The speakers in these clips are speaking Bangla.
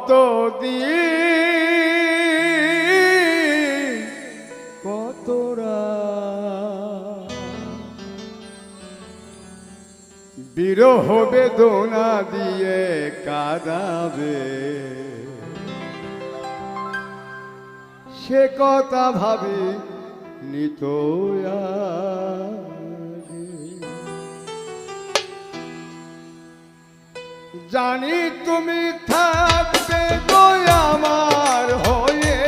কত দিন কতরা বিরহ বেদনা দিয়ে কাঁদাবে, সে কথা ভাবি নিত জানি তুমি থাকবে গো আমার হয়ে,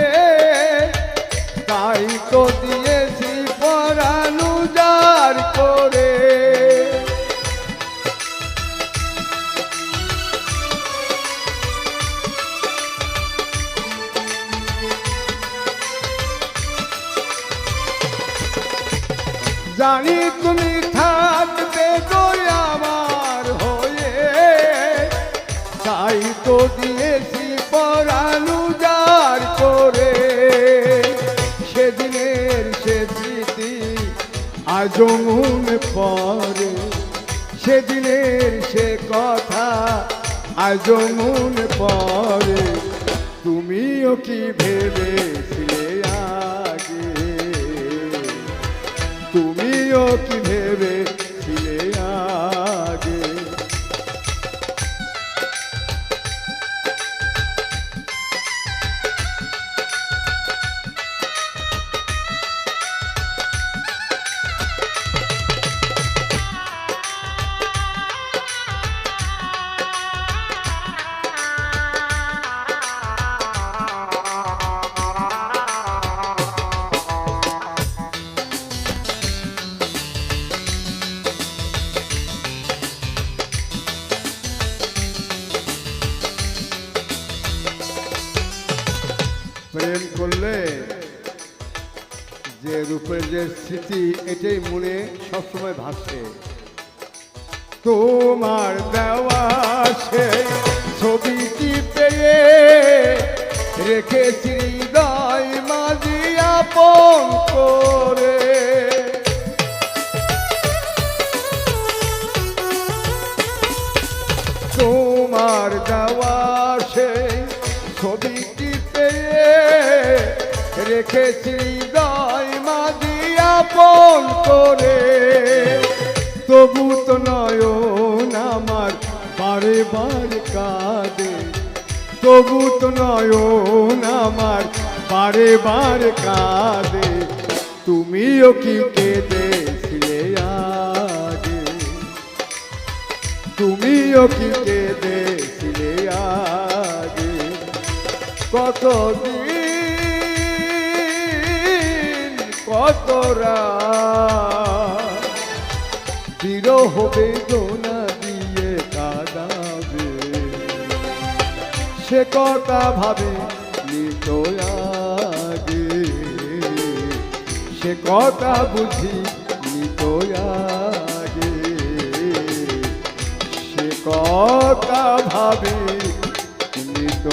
তাই তো দিয়েছি পরাণ উজাড় করে। জানি তুমি থাকবে গো আমার হয়ে, তাই তো দিয়েছি পরাণ উজাড় করে। সেদিনের সে স্মৃতি আজও মনে পড়ে, সেদিনের সে কথা আজও মনে পড়ে। তুমিও কি ভেবেছিলে আগে, তুমিও কি ভেবেছিলে আগে। প্রেম করলে যে রূপের যে স্মৃতি এটাই মনে সবসময় ভাসে। তোমার দেওয়া সেই ছবিটি পেয়ে রেখেছি হৃদয় মাঝি আপন করে। তোমার দেওয়া সেই ছবিটি পেয়ে রেখেছি হৃদয় মাঝি আপন করে। তবু তো নয়ন আমার বারে বারে কাঁদে, তবু তো নয়ন আমার বারে বারে কাঁদে। তুমিও কি কেঁদেছিলে আগে, তুমিও কি কেঁদেছিলে আগে। কতদিন কতরা বিরহ বেদনা দিয়ে কাঁদাবে, সে কথা ভাবে নিত আগে, সে কথা বুঝি নিত আগে, সে কথা ভাবে নিত।